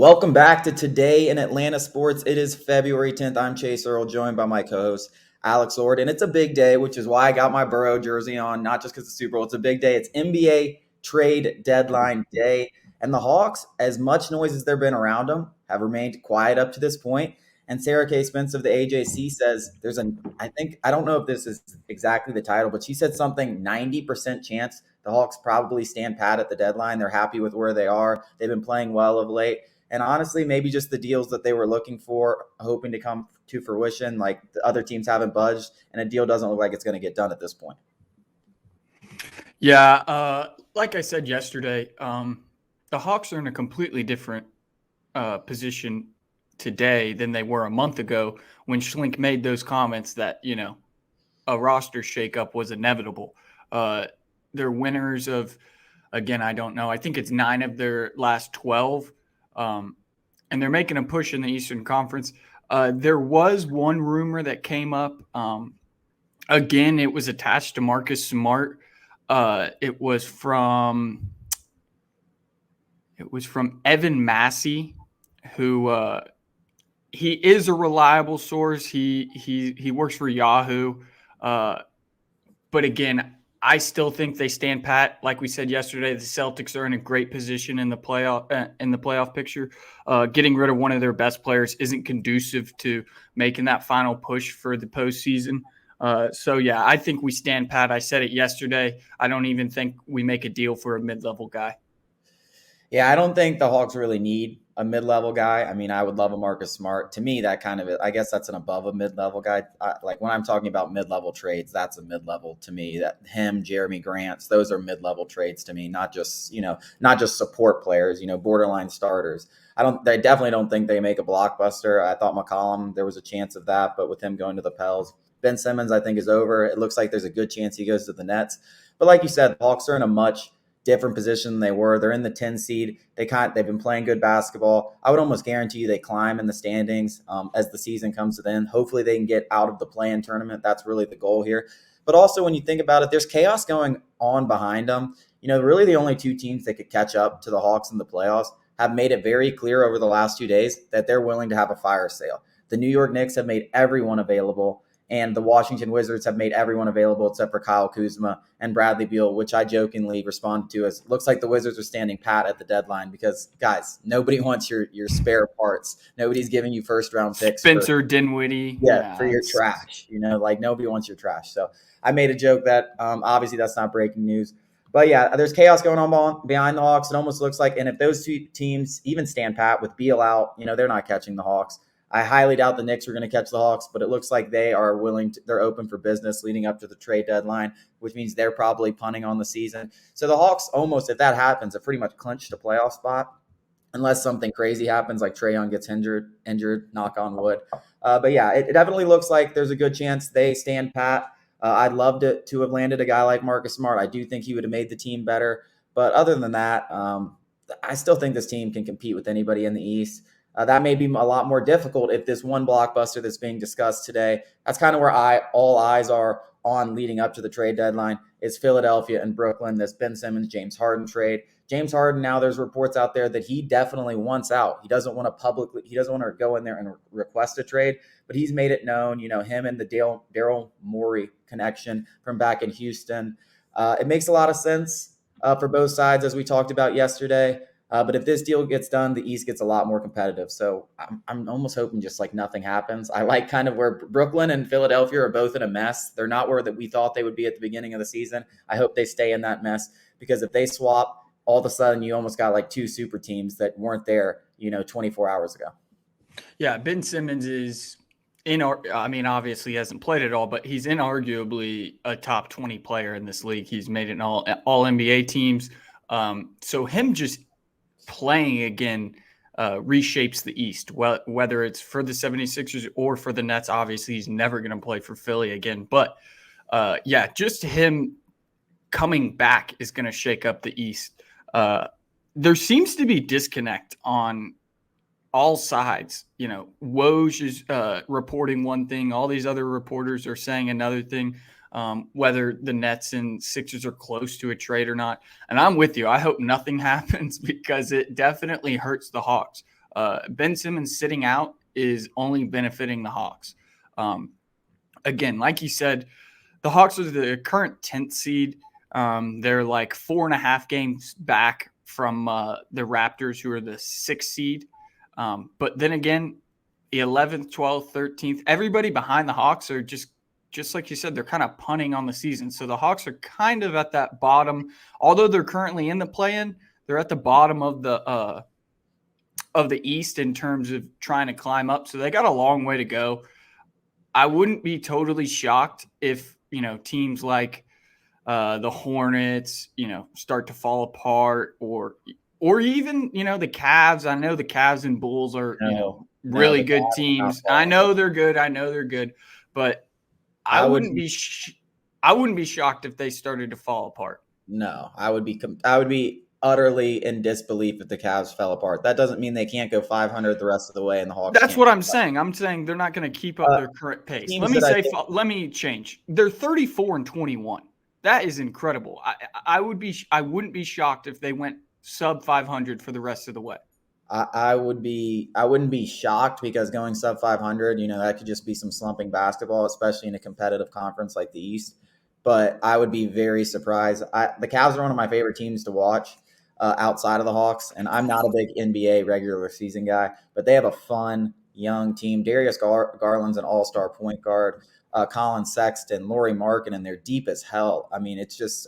Welcome back to Today in Atlanta Sports. It is February 10th. I'm Chase Earl, joined by my co-host, Alex Ord. And it's a big day, which is why I got my Burrow jersey on, not just because it's Super Bowl. It's a big day. It's NBA trade deadline day. And the Hawks, as much noise as there been around them, have remained quiet up to this point. And Sarah K. Spence of the AJC says I don't know if this is exactly the title, but she said something 90% chance the Hawks probably stand pat at the deadline. They're happy with where they are. They've been playing well of late. And honestly, maybe just the deals that they were looking for, hoping to come to fruition, like the other teams haven't budged, and a deal doesn't look like it's going to get done at this point. Yeah, like I said yesterday, the Hawks are in a completely different position today than they were a month ago when Schlink made those comments that, a roster shakeup was inevitable. They're winners of, again, I don't know, I think it's 9 of their last 12. And they're making a push in the Eastern Conference. There was one rumor that came up. Again, it was attached to Marcus Smart. It was from Evan Massey, who he is a reliable source. He works for Yahoo. But again, I still think they stand pat. Like we said yesterday, the Celtics are in a great position in the playoff picture. Getting rid of one of their best players isn't conducive to making that final push for the postseason. So yeah, I think we stand pat. I said it yesterday. I don't even think we make a deal for a mid-level guy. Yeah, I don't think the Hawks really need a mid-level guy. I mean, I would love a Marcus Smart. To me, that kind of – I guess that's an above a mid-level guy. Like when I'm talking about mid-level trades, that's a mid-level to me. That him, Jeremy Grants, those are mid-level trades to me, not just support players, borderline starters. I definitely don't think they make a blockbuster. I thought McCollum, there was a chance of that, but with him going to the Pels, Ben Simmons, I think, is over. It looks like there's a good chance he goes to the Nets. But like you said, the Hawks are in a much – different position than they were. They're in the 10 seed. They've been playing good basketball. I would almost guarantee you they climb in the standings as the season comes to the end. Hopefully they can get out of the play-in tournament. That's really the goal here. But also when you think about it, there's chaos going on behind them. Really the only two teams that could catch up to the Hawks in the playoffs have made it very clear over the last 2 days that they're willing to have a fire sale. The New York Knicks have made everyone available, and the Washington Wizards have made everyone available except for Kyle Kuzma and Bradley Beal, which I jokingly responded to as looks like the Wizards are standing pat at the deadline because, guys, nobody wants your spare parts. Nobody's giving you first-round picks. Spencer Dinwiddie. For your trash. Nobody wants your trash. So I made a joke that obviously that's not breaking news. But, yeah, there's chaos going on behind the Hawks. It almost looks like – and if those two teams even stand pat with Beal out, they're not catching the Hawks. I highly doubt the Knicks are going to catch the Hawks, but it looks like they are they're open for business leading up to the trade deadline, which means they're probably punting on the season. So the Hawks almost, if that happens, have pretty much clinched a playoff spot, unless something crazy happens, like Trae Young gets injured, knock on wood. But yeah, it definitely looks like there's a good chance they stand pat. I'd love to have landed a guy like Marcus Smart. I do think he would have made the team better. But other than that, I still think this team can compete with anybody in the East. That may be a lot more difficult if this one blockbuster that's being discussed today, that's kind of where all eyes are on leading up to the trade deadline, is Philadelphia and Brooklyn, this Ben Simmons, James Harden trade. James Harden, now there's reports out there that he definitely wants out. He doesn't want to go in there and request a trade, but he's made it known, him and the Daryl Morey connection from back in Houston. It makes a lot of sense for both sides, as we talked about yesterday. But if this deal gets done, the East gets a lot more competitive. So I'm almost hoping just like nothing happens. I like kind of where Brooklyn and Philadelphia are both in a mess. They're not where that we thought they would be at the beginning of the season. I hope they stay in that mess, because if they swap, all of a sudden you almost got like two super teams that weren't there, 24 hours ago. Yeah, Ben Simmons is obviously he hasn't played at all, but he's inarguably a top 20 player in this league. He's made it in all NBA teams. So him just playing again reshapes the East, whether it's for the 76ers or for the Nets. Obviously, he's never going to play for Philly again. But, just him coming back is going to shake up the East. There seems to be disconnect on all sides. Woj is reporting one thing. All these other reporters are saying another thing. Whether the Nets and Sixers are close to a trade or not. And I'm with you. I hope nothing happens, because it definitely hurts the Hawks. Ben Simmons sitting out is only benefiting the Hawks. Again, like you said, the Hawks are the current 10th seed. They're like 4.5 games back from the Raptors, who are the 6th seed. But then again, the 11th, 12th, 13th, everybody behind the Hawks are just like you said, they're kind of punting on the season. So the Hawks are kind of at that bottom. Although they're currently in the play-in, they're at the bottom of the East in terms of trying to climb up. So they got a long way to go. I wouldn't be totally shocked if, teams like the Hornets, start to fall apart, or even, the Cavs. I know the Cavs and Bulls are, really good teams. I know they're good, but I wouldn't be shocked if they started to fall apart. No, I would be utterly in disbelief if the Cavs fell apart. That doesn't mean they can't go 500 the rest of the way, and the Hawks. That's what I'm saying. I'm saying they're not going to keep up their current pace. Let me change. They're 34-21. That is incredible. I wouldn't be shocked if they went sub 500 for the rest of the way. I wouldn't be shocked, because going sub 500, that could just be some slumping basketball, especially in a competitive conference like the East. But I would be very surprised. The Cavs are one of my favorite teams to watch outside of the Hawks, and I'm not a big NBA regular season guy, but they have a fun young team. Darius Garland's an all-star point guard. Colin Sexton, Lauri Markkanen, and they're deep as hell. I mean, it's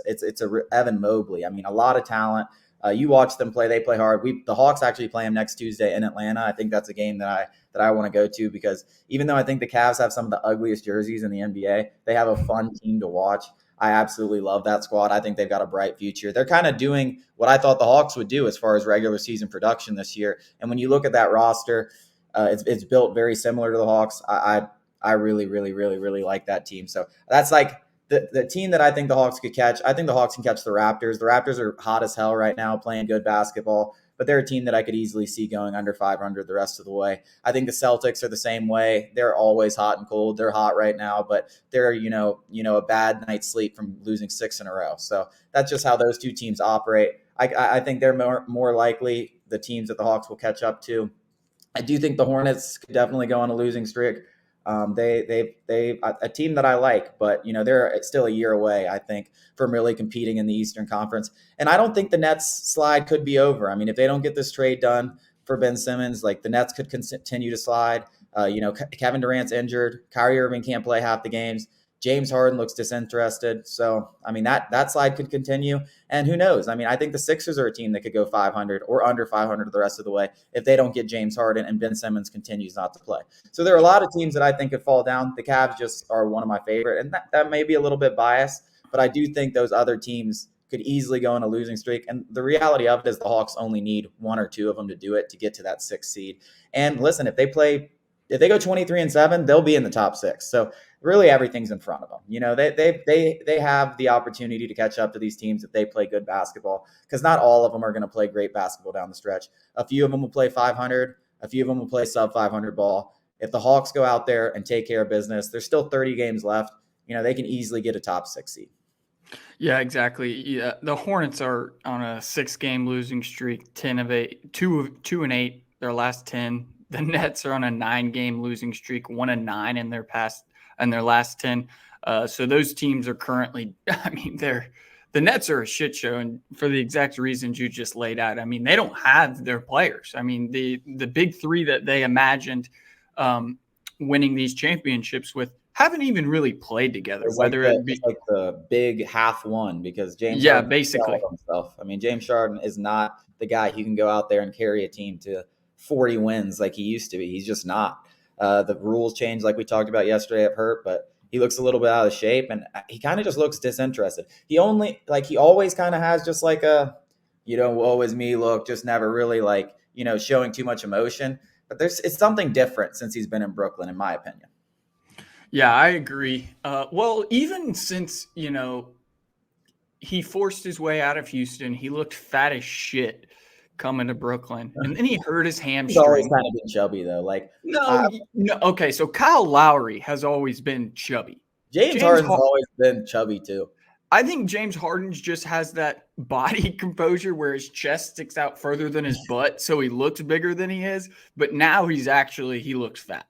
Evan Mobley. I mean, a lot of talent. You watch them play; they play hard. The Hawks actually play them next Tuesday in Atlanta. I think that's a game that I want to go to, because even though I think the Cavs have some of the ugliest jerseys in the NBA, they have a fun team to watch. I absolutely love that squad. I think they've got a bright future. They're kind of doing what I thought the Hawks would do as far as regular season production this year. And when you look at that roster, it's built very similar to the Hawks. I really, really, really, really like that team. So that's like the team that I think the Hawks could catch. I think the Hawks can catch the Raptors. The Raptors are hot as hell right now, playing good basketball, but they're a team that I could easily see going under 500 the rest of the way. I think the Celtics are the same way. They're always hot and cold. They're hot right now, but they're, a bad night's sleep from losing 6 in a row. So that's just how those two teams operate. I think they're more likely the teams that the Hawks will catch up to. I do think the Hornets could definitely go on a losing streak. They a team that I like, but they're still a year away, I think, from really competing in the Eastern Conference. And I don't think the Nets slide could be over. I mean, if they don't get this trade done for Ben Simmons, like, the Nets could continue to slide. Kevin Durant's injured. Kyrie Irving can't play half the games. James Harden looks disinterested. So, I mean, that slide could continue. And who knows? I mean, I think the Sixers are a team that could go 500 or under 500 the rest of the way if they don't get James Harden and Ben Simmons continues not to play. So there are a lot of teams that I think could fall down. The Cavs just are one of my favorite. And that may be a little bit biased, but I do think those other teams could easily go on a losing streak. And the reality of it is the Hawks only need one or two of them to do it to get to that 6th seed. And listen, if they go 23-7, they'll be in the top 6. So really everything's in front of them. They have the opportunity to catch up to these teams if they play good basketball, because not all of them are going to play great basketball down the stretch. A few of them will play 500. A few of them will play sub 500 ball. If the Hawks go out there and take care of business, there's still 30 games left. They can easily get a top 6 seed. Yeah, exactly. Yeah, the Hornets are on a 6-game losing streak, 10 of 8, 2 and 8, their last 10. The Nets are on a 9-game losing streak, 1-9 in their last 10. So those teams are currently, I mean, the Nets are a shit show, and for the exact reasons you just laid out. I mean, they don't have their players. I mean, the big three that they imagined winning these championships with haven't even really played together. It's whether it be like the big half one, because James Harden basically himself. I mean, James Harden is not the guy who can go out there and carry a team to 40 wins like he used to be. He's just not. The rules changed, like we talked about yesterday, have hurt, but he looks a little bit out of shape, and he kind of just looks disinterested. He always kind of has just like a, woe is me look, just never really showing too much emotion. But it's something different since he's been in Brooklyn, in my opinion. Yeah, I agree. Well, even since, he forced his way out of Houston, he looked fat as shit coming to Brooklyn, and then he hurt his hamstring. He's always kind of been chubby, though. No. Okay, so Kyle Lowry has always been chubby. James Harden's always been chubby too. I think James Harden just has that body composure where his chest sticks out further than his butt, so he looks bigger than he is. But now he looks fat.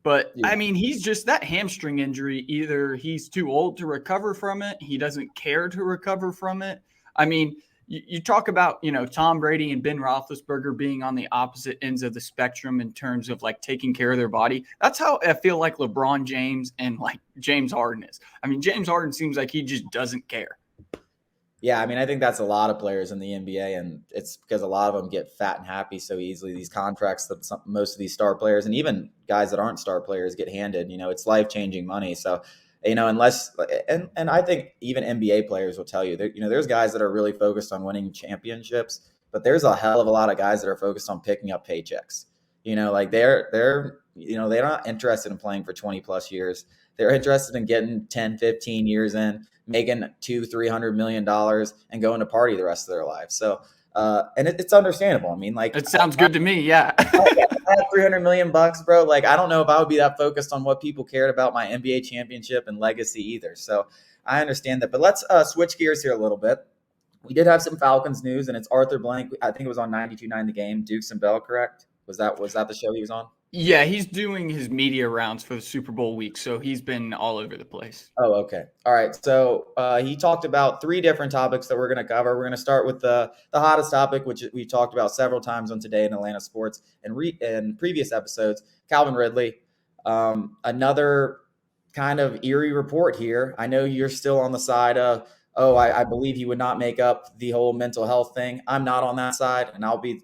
But Yeah. I mean, he's just that hamstring injury. Either he's too old to recover from it, he doesn't care to recover from it. I mean, you talk about, Tom Brady and Ben Roethlisberger being on the opposite ends of the spectrum in terms of like taking care of their body. That's how I feel like LeBron James and like James Harden is. I mean, James Harden seems like he just doesn't care. Yeah, I mean, I think that's a lot of players in the NBA, and it's because a lot of them get fat and happy so easily. These contracts that most of these star players and even guys that aren't star players get handed, it's life-changing money. So, unless and I think even NBA players will tell you that, there's guys that are really focused on winning championships, but there's a hell of a lot of guys that are focused on picking up paychecks. Like they're not interested in playing for 20 plus years. They're interested in getting 10, 15 years in, making $200-300 million and going to party the rest of their lives. So, and it's understandable. I mean, like, it sounds good to me. Yeah. I have $300 million, bro. Like, I don't know if I would be that focused on what people cared about my NBA championship and legacy either. So I understand that, but let's switch gears here a little bit. We did have some Falcons news, and it's Arthur Blank. I think it was on 92.9 The Game. Dukes and Bell, correct? Was that the show he was on? Yeah, he's doing his media rounds for the Super Bowl week, so he's been all over the place. Oh, okay. All right. So he talked about 3 different topics that we're going to cover. We're going to start with the hottest topic, which we talked about several times on Today in Atlanta Sports and in previous episodes, Calvin Ridley. Another kind of eerie report here. I know you're still on the side of, I believe he would not make up the whole mental health thing. I'm not on that side, and I'll be,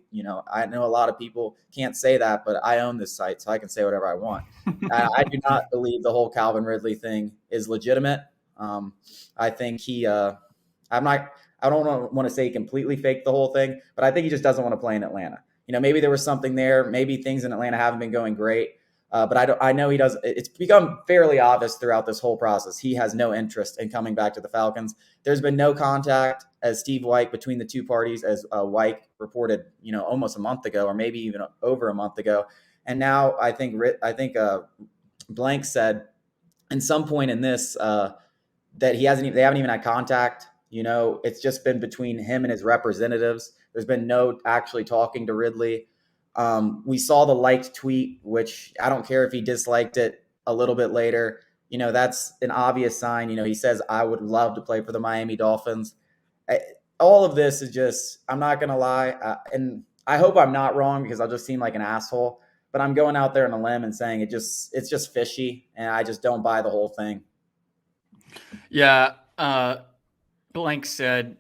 I know a lot of people can't say that, but I own this site, so I can say whatever I want. I do not believe the whole Calvin Ridley thing is legitimate. I think I don't want to say he completely faked the whole thing, but I think he just doesn't want to play in Atlanta. Maybe there was something there. Maybe things in Atlanta haven't been going great. But I know he does. It's become fairly obvious throughout this whole process. He has no interest in coming back to the Falcons. There's been no contact, as Steve Wyke, between the two parties, as Wyke reported, almost a month ago, or maybe even over a month ago. And now I think Blank said, in some point in this, that they haven't even had contact. It's just been between him and his representatives. There's been no actually talking to Ridley. We saw the liked tweet, which I don't care if he disliked it a little bit later. That's an obvious sign. He says, I would love to play for the Miami Dolphins. All of this is just, I'm not going to lie. And I hope I'm not wrong because I'll just seem like an asshole. But I'm going out there on a limb and saying it's just fishy. And I just don't buy the whole thing. Yeah. Blank said,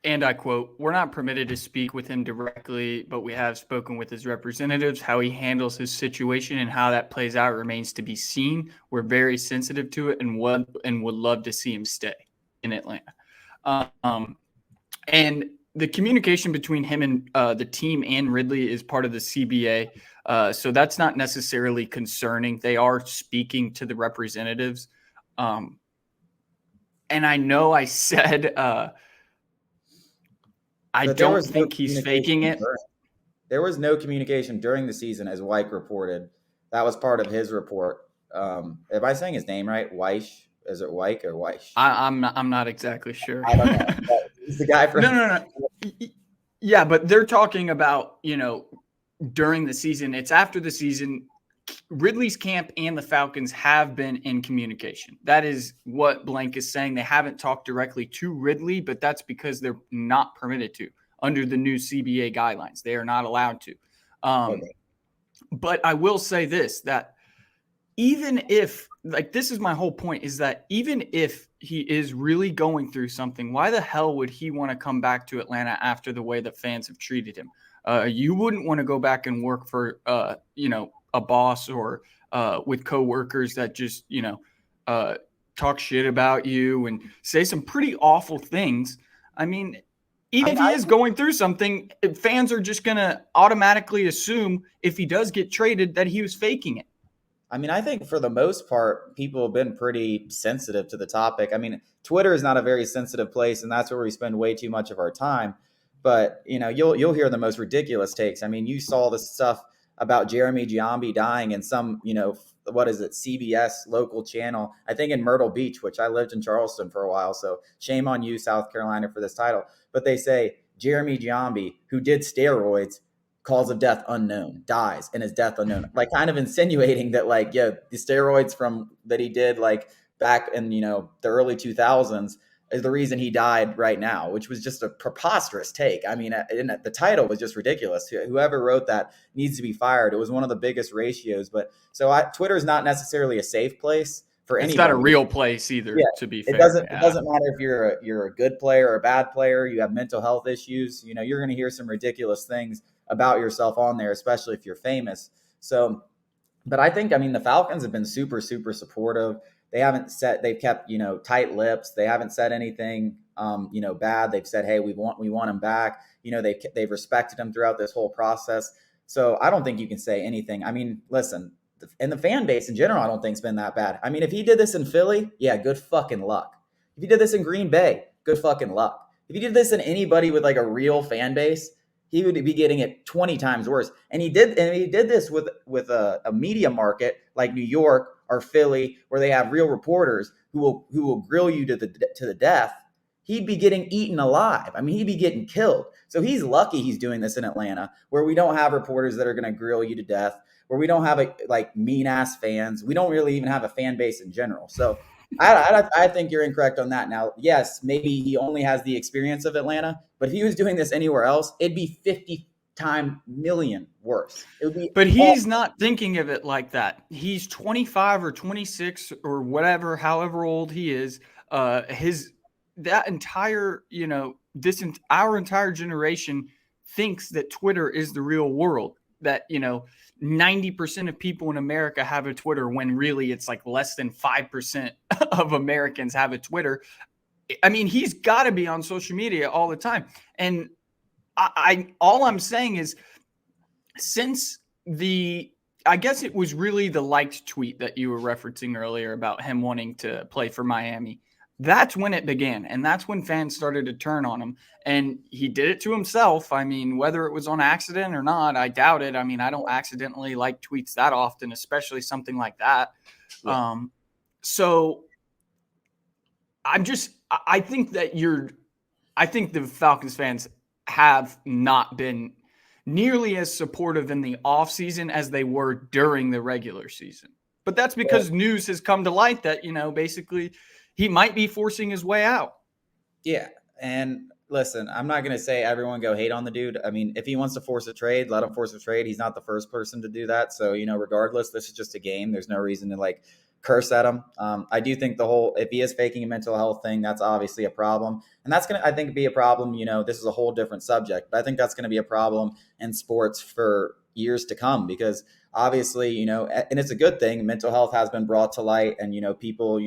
and I quote, "We're not permitted to speak with him directly, but we have spoken with his representatives. How he handles his situation and how that plays out remains to be seen. We're very sensitive to it and would love to see him stay in Atlanta." And the communication between him and the team and Ridley is part of the CBA. So that's not necessarily concerning. They are speaking to the representatives. And I know I said I don't think he's faking it. There was no communication during the season, as Wyke reported. That was part of his report. Am I saying his name right? Weish? Is it Wyke or Weish? I'm not exactly sure. I don't know. He's the guy from No. Yeah, but they're talking about, during the season. It's after the season. Ridley's camp and the Falcons have been in communication. That is what Blank is saying. They haven't talked directly to Ridley, but that's because they're not permitted to under the new CBA guidelines. They are not allowed to. Okay. But I will say this, that even if, this is my whole point, is that even if he is really going through something, why the hell would he want to come back to Atlanta after the way that fans have treated him? You wouldn't want to go back and work for, a boss or with coworkers that just, talk shit about you and say some pretty awful things. I mean, even if he is going through something, fans are just going to automatically assume if he does get traded that he was faking it. I mean, I think for the most part, people have been pretty sensitive to the topic. I mean, Twitter is not a very sensitive place, and that's where we spend way too much of our time. But, you'll hear the most ridiculous takes. I mean, you saw the stuff about Jeremy Giambi dying in some, what is it, CBS local channel, I think in Myrtle Beach, which I lived in Charleston for a while. So shame on you, South Carolina, for this title. But they say Jeremy Giambi, who did steroids, cause of death unknown, dies, and his death unknown, like kind of insinuating that like, yeah, the steroids from that he did like back in, the early 2000s is the reason he died right now, which was just a preposterous take. I mean, the title was just ridiculous. Whoever wrote that needs to be fired. It was one of the biggest ratios. But Twitter is not necessarily a safe place for It's anybody. not a real place either, Yeah, to be it fair. doesn't it doesn't matter if you're a good player or a bad player. You have mental health issues. You're going to hear some ridiculous things about yourself on there, especially if you're famous. So, but I think, the Falcons have been super, super supportive. They've kept, tight lips. They haven't said anything, bad. They've said, hey, we want him back. They've respected him throughout this whole process. So I don't think you can say anything. Listen, and the fan base in general, I don't think it's been that bad. If he did this in Philly, yeah, good fucking luck. If he did this in Green Bay, good fucking luck. If he did this in anybody with like a real fan base, he would be getting it 20 times worse. And he did this with a media market like New York or Philly, where they have real reporters who will grill you to the death. He'd be getting eaten alive. He'd be getting killed. So he's lucky he's doing this in Atlanta, where we don't have reporters that are going to grill you to death, where we don't have mean ass fans. We don't really even have a fan base in general. So I think you're incorrect on that. Now, yes, maybe he only has the experience of Atlanta, but if he was doing this anywhere else, it'd be 50 times million worse. It would be. But he's not thinking of it like that. He's 25 or 26 or whatever, however old he is. That entire, our entire generation thinks that Twitter is the real world. That 90% of people in America have a Twitter, when really it's like less than 5% of Americans have a Twitter. He's got to be on social media all the time. And all I'm saying is, since I guess it was really the liked tweet that you were referencing earlier about him wanting to play for Miami. That's when it began. And that's when fans started to turn on him. And he did it to himself. Whether it was on accident or not, I doubt it. I don't accidentally like tweets that often, especially something like that. Yeah. So I think the Falcons fans have not been nearly as supportive in the offseason as they were during the regular season. But that's because news has come to light that, basically he might be forcing his way out. Yeah. And listen, I'm not going to say everyone go hate on the dude. If he wants to force a trade, let him force a trade. He's not the first person to do that. So, regardless, this is just a game. There's no reason to curse at him. I do think if he is faking a mental health thing, that's obviously a problem. And that's going to, I think, be a problem. This is a whole different subject, but I think that's going to be a problem in sports for years to come, because obviously, and it's a good thing, mental health has been brought to light, and, people,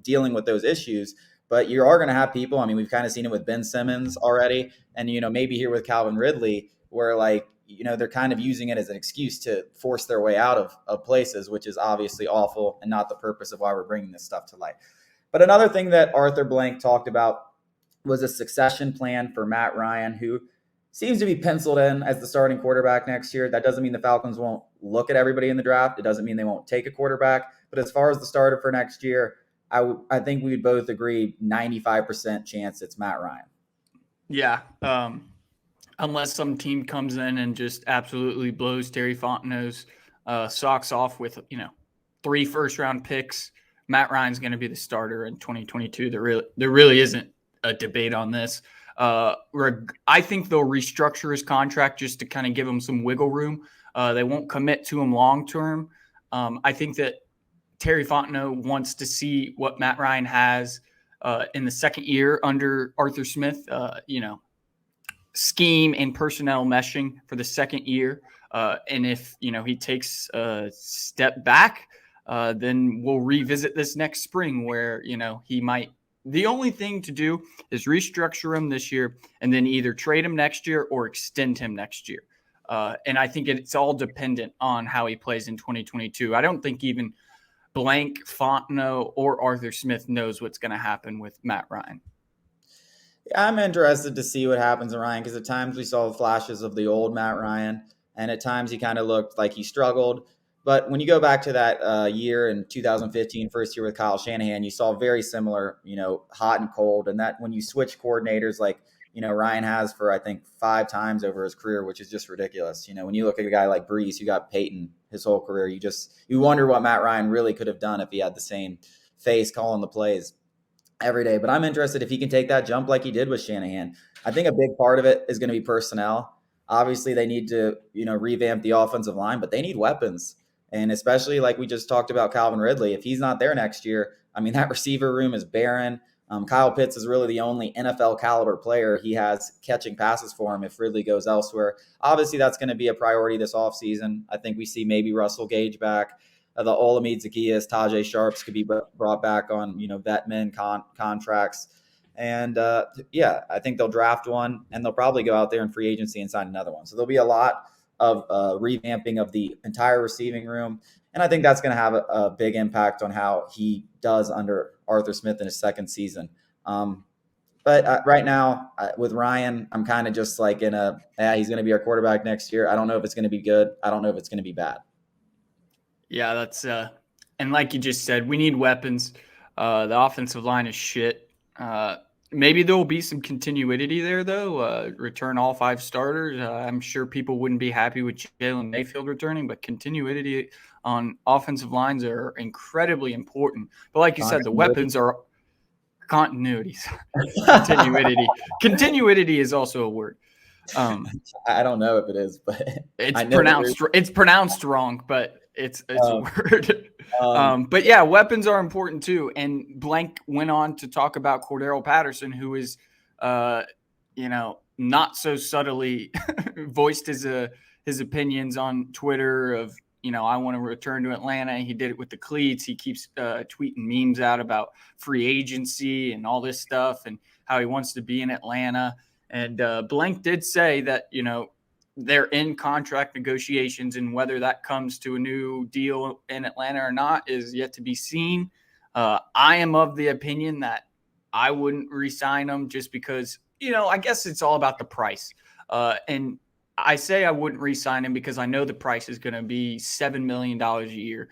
dealing with those issues. But you are going to have people, we've kind of seen it with Ben Simmons already, and, maybe here with Calvin Ridley, where they're kind of using it as an excuse to force their way out of places, which is obviously awful and not the purpose of why we're bringing this stuff to light. But another thing that Arthur Blank talked about was a succession plan for Matt Ryan, who seems to be penciled in as the starting quarterback next year. That doesn't mean the Falcons won't look at everybody in the draft. It doesn't mean they won't take a quarterback. But as far as the starter for next year, I think we would both agree 95% chance it's Matt Ryan. Yeah. Unless some team comes in and just absolutely blows Terry Fontenot's socks off with, 3 first-round picks, Matt Ryan's going to be the starter in 2022. There really isn't a debate on this. I think they'll restructure his contract just to kind of give him some wiggle room. They won't commit to him long-term. I think that Terry Fontenot wants to see what Matt Ryan has in the second year under Arthur Smith, scheme and personnel meshing for the second year. And if, he takes a step back, then we'll revisit this next spring where, he might. The only thing to do is restructure him this year and then either trade him next year or extend him next year. And I think it's all dependent on how he plays in 2022. I don't think even Blank, Fontenot, or Arthur Smith knows what's going to happen with Matt Ryan. I'm interested to see what happens to Ryan, because at times we saw flashes of the old Matt Ryan. and at times he kind of looked like he struggled. But when you go back to that year in 2015, first year with Kyle Shanahan, you saw very similar, hot and cold. And that when you switch coordinators, like, Ryan has for, I think, 5 times over his career, which is just ridiculous. When you look at a guy like Brees, who got Peyton his whole career, you wonder what Matt Ryan really could have done if he had the same face calling the plays every day. But I'm interested if he can take that jump like he did with Shanahan. I think a big part of it is going to be personnel. Obviously, they need to, revamp the offensive line, but they need weapons. And especially like we just talked about Calvin Ridley, if he's not there next year, I mean, that receiver room is barren. Kyle Pitts is really the only NFL caliber player he has catching passes for him if Ridley goes elsewhere. Obviously, that's going to be a priority this offseason. I think we see maybe Russell Gage back. The Olamide Zaccheaus, Tajay Sharps could be brought back on, vet contracts. And I think they'll draft one, and they'll probably go out there in free agency and sign another one. So there'll be a lot of revamping of the entire receiving room. And I think that's going to have a big impact on how he does under Arthur Smith in his second season. But right now with Ryan, I'm kind of just like he's going to be our quarterback next year. I don't know if it's going to be good. I don't know if it's going to be bad. Yeah, that's and like you just said, we need weapons. The offensive line is shit. Maybe there will be some continuity there, though. Return all 5 starters. I'm sure people wouldn't be happy with Jalen Mayfield returning, but continuity on offensive lines are incredibly important. But like you said, the weapons are continuities. Continuity is also a word. I don't know if it is, but it's pronounced wrong, but it's a word. But yeah, weapons are important too. And Blank went on to talk about Cordero Patterson, who is, not so subtly voiced his opinions on Twitter of, I want to return to Atlanta. He did it with the cleats. He keeps tweeting memes out about free agency and all this stuff and how he wants to be in Atlanta. And Blank did say that, they're in contract negotiations, and whether that comes to a new deal in Atlanta or not is yet to be seen. I am of the opinion that I wouldn't re-sign him just because, I guess it's all about the price. And I say I wouldn't re-sign him because I know the price is going to be $7 million a year.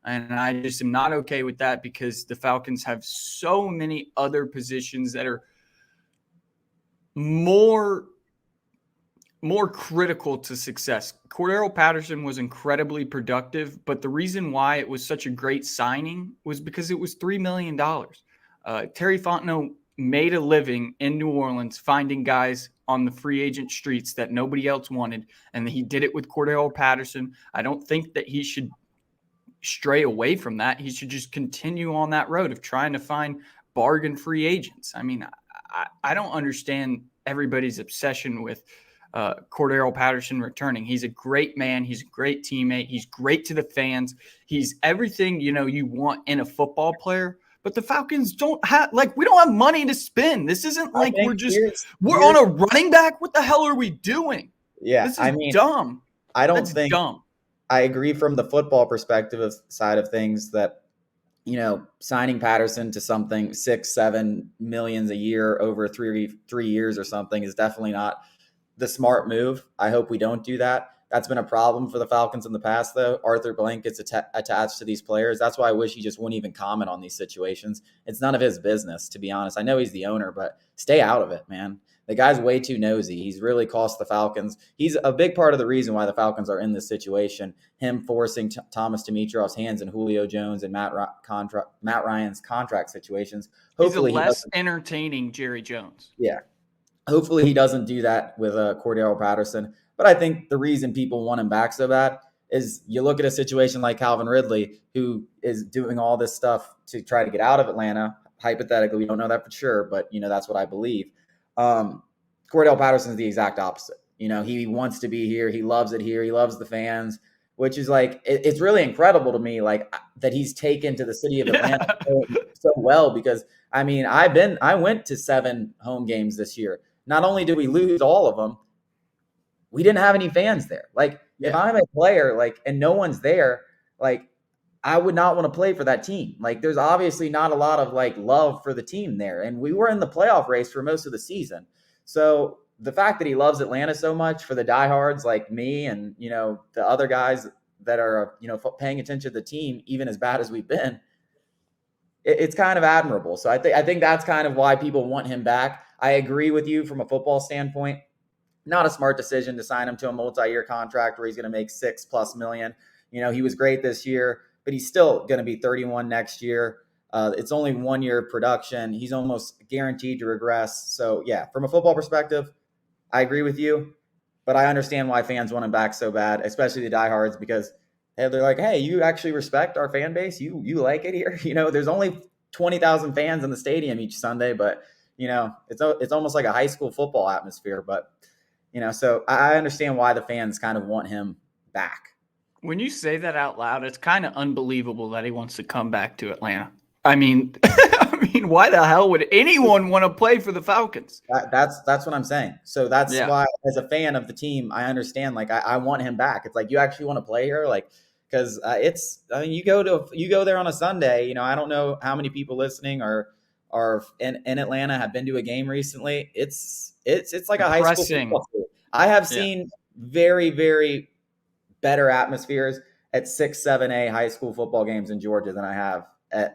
And I just am not okay with that because the Falcons have so many other positions that are more critical to success. Cordero Patterson was incredibly productive, but the reason why it was such a great signing was because it was $3 million. Terry Fontenot made a living in New Orleans finding guys on the free agent streets that nobody else wanted, and he did it with Cordero Patterson. I don't think that he should stray away from that. He should just continue on that road of trying to find bargain free agents. I mean, I don't understand everybody's obsession with Cordero Patterson returning. He's a great man. He's a great teammate. He's great to the fans. He's everything, you want in a football player. But the Falcons don't have, we don't have money to spend. This isn't like we're on a running back. What the hell are we doing? Yeah, this is dumb. That's dumb. I agree from the football perspective side of things that, signing Patterson to something 6-7 million a year over 3 years or something is definitely not the smart move. I hope we don't do that. That's been a problem for the Falcons in the past, though. Arthur Blank gets attached to these players. That's why I wish he just wouldn't even comment on these situations. It's none of his business, to be honest. I know he's the owner, but stay out of it, man. The guy's way too nosy. He's really cost the Falcons. He's a big part of the reason why the Falcons are in this situation. Him forcing Thomas Dimitroff's hands in Julio Jones and Matt Ryan's contract situations. Hopefully, he's a less entertaining Jerry Jones. Yeah. Hopefully he doesn't do that with Cordero Patterson. But I think the reason people want him back so bad is you look at a situation like Calvin Ridley, who is doing all this stuff to try to get out of Atlanta. Hypothetically, we don't know that for sure, but, that's what I believe. Cordero Patterson is the exact opposite. He wants to be here. He loves it here. He loves the fans, which is it's really incredible to me, that he's taken to the city of Atlanta so well because, I went to 7 home games this year. Not only did we lose all of them, we didn't have any fans there. If I'm a player, and no one's there, I would not want to play for that team. There's obviously not a lot of love for the team there. And we were in the playoff race for most of the season. So the fact that he loves Atlanta so much for the diehards like me and, the other guys that are, paying attention to the team, even as bad as we've been, it's kind of admirable. So I think that's kind of why people want him back. I agree with you from a football standpoint. Not a smart decision to sign him to a multi-year contract where he's going to make $6+ million. He was great this year, but he's still going to be 31 next year. It's only 1 year production. He's almost guaranteed to regress. So yeah, from a football perspective, I agree with you, but I understand why fans want him back so bad, especially the diehards, because they're like, hey, you actually respect our fan base? You like it here? There's only 20,000 fans in the stadium each Sunday, but it's almost like a high school football atmosphere. But so I understand why the fans kind of want him back. When you say that out loud, it's kind of unbelievable that he wants to come back to Atlanta. I mean, why the hell would anyone want to play for the Falcons? That's what I'm saying. So that's why, as a fan of the team, I understand. Like, I want him back. It's like, you actually want to play here, like, because you go there on a Sunday. I don't know how many people listening are in Atlanta have been to a game recently. It's like a high school football field. I have seen very, very better atmospheres at 6, 7A high school football games in Georgia than I have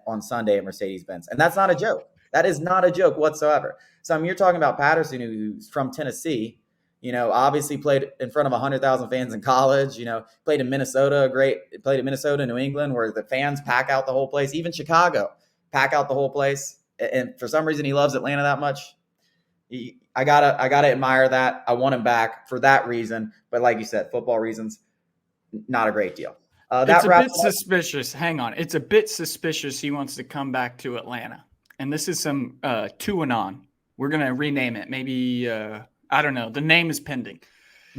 on Sunday at Mercedes-Benz. And that's not a joke. That is not a joke whatsoever. So you're talking about Patterson, who's from Tennessee, obviously played in front of 100,000 fans in college, played in Minnesota, played in Minnesota, New England, where the fans pack out the whole place, even Chicago, pack out the whole place. And for some reason, he loves Atlanta that much. I gotta admire that. I want him back for that reason. But like you said, football reasons, not a great deal. It's a bit suspicious. Hang on. It's a bit suspicious he wants to come back to Atlanta. And this is some Tuanon. We're going to rename it. Maybe, I don't know. The name is pending.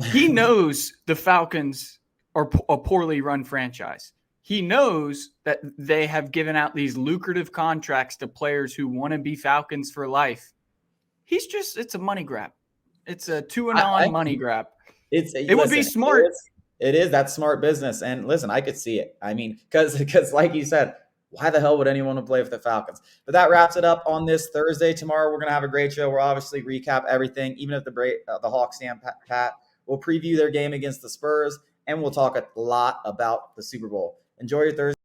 He knows the Falcons are a poorly run franchise. He knows that they have given out these lucrative contracts to players who want to be Falcons for life. It's a money grab. It's a Tuanon money grab. It would be smart. It is. That's smart business. And listen, I could see it. I mean, because like you said, why the hell would anyone want to play for the Falcons? But that wraps it up on this Thursday. Tomorrow, we're going to have a great show. We'll obviously recap everything, even if the Hawks stand pat. We'll preview their game against the Spurs, and we'll talk a lot about the Super Bowl. Enjoy your Thursday.